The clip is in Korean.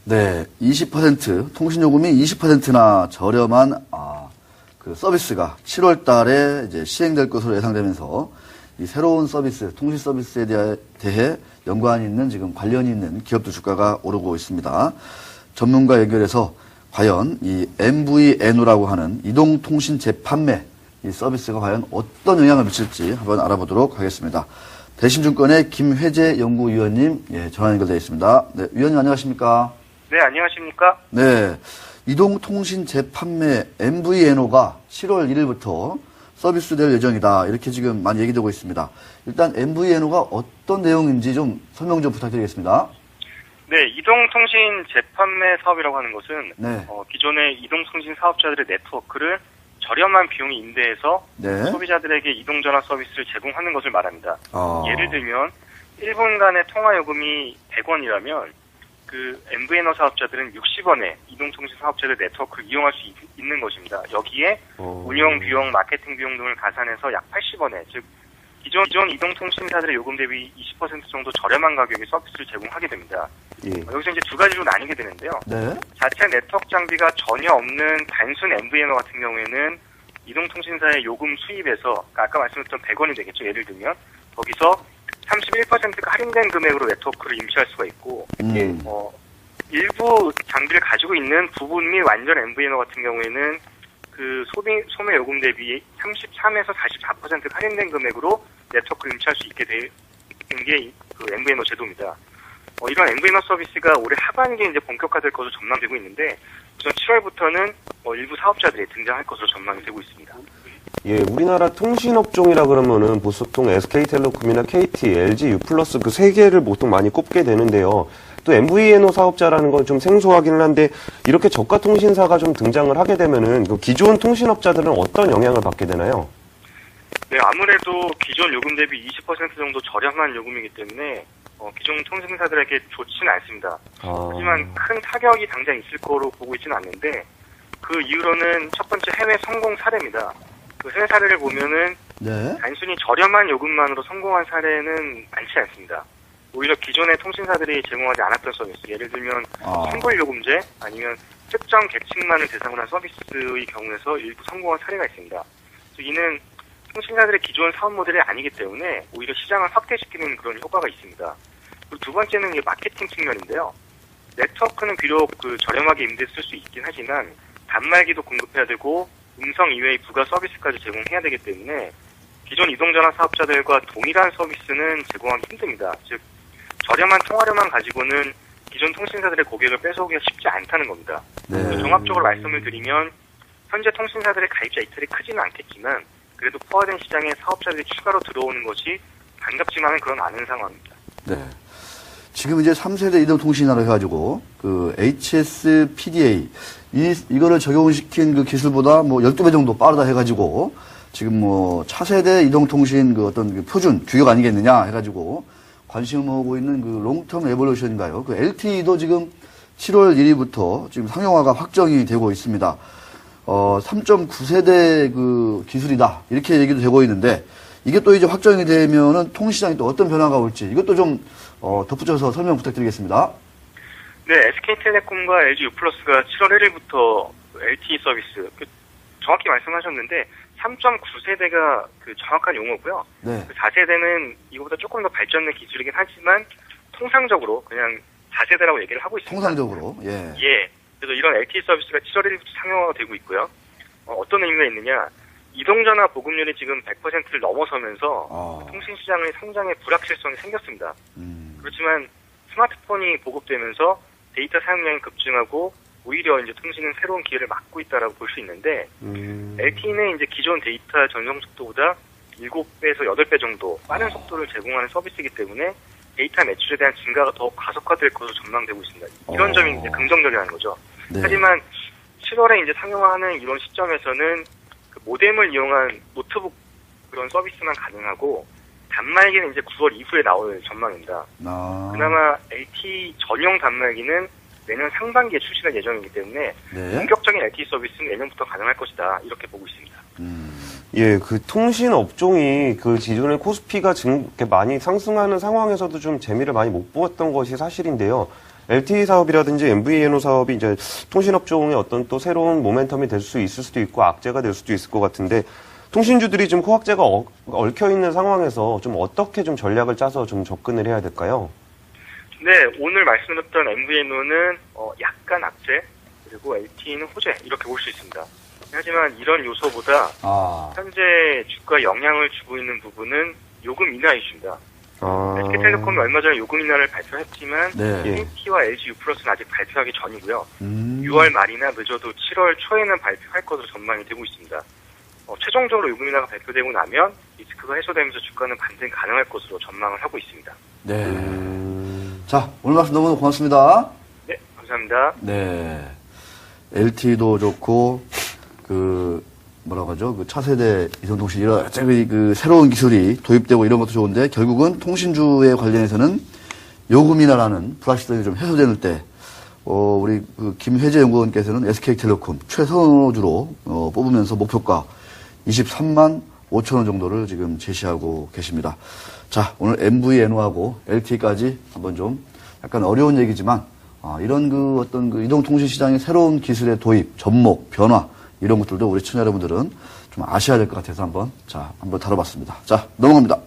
네, 20% 통신요금이 20%나 저렴한 그 서비스가 7월 달에 이제 시행될 것으로 예상되면서 이 새로운 서비스, 통신 서비스에 대해 연관이 있는 지금 관련이 있는 기업들 주가가 오르고 있습니다. 전문가 연결해서 과연 이 MVNO라고 하는 이동통신 재판매 이 서비스가 과연 어떤 영향을 미칠지 한번 알아보도록 하겠습니다. 대신증권의 김회재 연구위원님 전화 연결되어 있습니다. 네, 위원님 안녕하십니까? 네, 안녕하십니까? 네, 이동통신 재판매 MVNO가 7월 1일부터 서비스될 예정이다. 이렇게 지금 많이 얘기되고 있습니다. 일단 MVNO가 어떤 내용인지 좀 설명 좀 부탁드리겠습니다. 네, 이동통신 재판매 사업이라고 하는 것은 네. 기존의 이동통신 사업자들의 네트워크를 저렴한 비용에 임대해서 네. 소비자들에게 이동전화 서비스를 제공하는 것을 말합니다. 아. 예를 들면 1분 간의 통화요금이 100원이라면 그 MVNO 사업자들은 60원에 이동통신 사업자들 네트워크를 이용할 수 있는 것입니다. 여기에 운영 비용, 마케팅 비용 등을 가산해서 약 80원에, 즉 기존 이동통신사들의 요금 대비 20% 정도 저렴한 가격에 서비스를 제공하게 됩니다. 예. 여기서 이제 두 가지로 나뉘게 되는데요. 네. 자체 네트워크 장비가 전혀 없는 단순 MVNO 같은 경우에는 이동통신사의 요금 수입에서 아까 말씀드렸던 100원이 되겠죠. 예를 들면 거기서 31%가 할인된 금액으로 네트워크를 임시할 수가 있고 일부 장비를 가지고 있는 부분 및 완전 MVNO 같은 경우에는 그 소매 요금 대비 33에서 44% 할인된 금액으로 네트워크를 임시할 수 있게 된 게 그 MVNO 제도입니다. 이런 MVNO 서비스가 올해 하반기에 이제 본격화될 것으로 전망되고 있는데 우선 7월부터는 일부 사업자들이 등장할 것으로 전망이 되고 있습니다. 예, 우리나라 통신업종이라 그러면은 보통 SK텔레콤이나 KT, LG, U+, 그 세 개를 보통 많이 꼽게 되는데요. 또 MVNO 사업자라는 건 좀 생소하기는 한데 이렇게 저가 통신사가 좀 등장을 하게 되면은 그 기존 통신업자들은 어떤 영향을 받게 되나요? 네, 아무래도 기존 요금 대비 20% 정도 저렴한 요금이기 때문에 기존 통신사들에게 좋지는 않습니다. 하지만 큰 타격이 당장 있을 거로 보고 있지는 않는데 그 이유로는 첫 번째 해외 성공 사례입니다. 그 해외 사례를 보면은 네. 단순히 저렴한 요금만으로 성공한 사례는 많지 않습니다. 오히려 기존의 통신사들이 제공하지 않았던 서비스, 예를 들면 환불요금제 아니면 특정 계층만을 대상으로 한 서비스의 경우에서 일부 성공한 사례가 있습니다. 즉 이는 통신사들의 기존 사업 모델이 아니기 때문에 오히려 시장을 확대시키는 그런 효과가 있습니다. 그리고 두 번째는 마케팅 측면인데요. 네트워크는 비록 그 저렴하게 임대 쓸 수 있긴 하지만 단말기도 공급해야 되고 음성 이외의 부가 서비스까지 제공해야 되기 때문에 기존 이동전화 사업자들과 동일한 서비스는 제공하기 힘듭니다. 즉 저렴한 통화료만 가지고는 기존 통신사들의 고객을 뺏어오기가 쉽지 않다는 겁니다. 네. 종합적으로 말씀을 드리면 현재 통신사들의 가입자 이탈이 크지는 않겠지만 그래도 포화된 시장에 사업자들이 추가로 들어오는 것이 반갑지만은 그런 않은 상황입니다. 네. 지금 이제 3세대 이동통신이라고 해가지고 그 HSPDA 이거를 적용시킨 그 기술보다 뭐 12배 정도 빠르다 해가지고 지금 뭐 차세대 이동통신 그 어떤 그 표준 규격 아니겠느냐 해가지고 관심을 모으고 있는 그 롱텀 에볼루션인가요? 그 LTE도 지금 7월 1일부터 지금 상용화가 확정이 되고 있습니다. 3.9세대 그 기술이다. 이렇게 얘기도 되고 있는데 이게 또 이제 확정이 되면은 통시장에 또 어떤 변화가 올지 이것도 좀 덧붙여서 설명 부탁드리겠습니다. 네, SK텔레콤과 LG U+가 7월 1일부터 LTE 서비스, 정확히 말씀하셨는데 3.9세대가 그 정확한 용어고요. 네. 그 4세대는 이거보다 조금 더 발전된 기술이긴 하지만 통상적으로 그냥 4세대라고 얘기를 하고 있습니다. 통상적으로, 예. 예. 그래서 이런 LTE 서비스가 7월 1일부터 상용화가 되고 있고요. 어떤 의미가 있느냐? 이동전화 보급률이 지금 100%를 넘어서면서 통신시장의 성장에 불확실성이 생겼습니다. 그렇지만 스마트폰이 보급되면서 데이터 사용량이 급증하고 오히려 이제 통신은 새로운 기회를 막고 있다라고 볼 수 있는데 LTE는 이제 기존 데이터 전송 속도보다 7배에서 8배 정도 빠른 속도를 제공하는 서비스이기 때문에 데이터 매출에 대한 증가가 더 가속화될 것으로 전망되고 있습니다. 이런 점이 이제 긍정적이라는 거죠. 네. 하지만 7월에 이제 상용화하는 이런 시점에서는 그 모뎀을 이용한 노트북 그런 서비스만 가능하고 단말기는 이제 9월 이후에 나올 전망입니다. 그나마 LTE 전용 단말기는 내년 상반기에 출시할 예정이기 때문에 네. 본격적인 LTE 서비스는 내년부터 가능할 것이다. 이렇게 보고 있습니다. 예, 그 통신 업종이 그 기존의 코스피가 이렇게 많이 상승하는 상황에서도 좀 재미를 많이 못 보았던 것이 사실인데요. LTE 사업이라든지 MVNO 사업이 이제 통신 업종의 어떤 또 새로운 모멘텀이 될 수 있을 수도 있고 악재가 될 수도 있을 것 같은데 통신주들이 지금 호황제가 얽혀 있는 상황에서 좀 어떻게 좀 전략을 짜서 좀 접근을 해야 될까요? 네, 오늘 말씀드렸던 MVNO는 약간 악재, 그리고 LTE는 호재 이렇게 볼 수 있습니다. 하지만 이런 요소보다 현재 주가에 영향을 주고 있는 부분은 요금 인하 이슈입니다. SK텔레콤이 얼마 전에 요금 인하를 발표했지만 네. KT와 LG U+는 아직 발표하기 전이고요. 6월 말이나 늦어도 7월 초에는 발표할 것으로 전망이 되고 있습니다. 최종적으로 요금 인하가 발표되고 나면 리스크가 해소되면서 주가는 반등 가능할 것으로 전망을 하고 있습니다. 네. 자, 오늘 말씀 너무 고맙습니다. 네, 감사합니다. 네. LTE도 좋고, 뭐라고 하죠? 그 차세대 이동통신, 이런, 그 새로운 기술이 도입되고 이런 것도 좋은데, 결국은 통신주에 관련해서는 요금 인하라는 불확실성이 좀 해소되는 때, 우리 김회재 연구원께서는 SK텔레콤 최선호주로 뽑으면서 목표가 23만 5천 원 정도를 지금 제시하고 계십니다. 자, 오늘 MVNO하고 LTE까지 한번 좀 약간 어려운 얘기지만, 이런 어떤 이동통신 시장의 새로운 기술의 도입, 접목, 변화, 이런 것들도 우리 청취자 여러분들은 좀 아셔야 될 것 같아서 한번 다뤄봤습니다. 자, 넘어갑니다.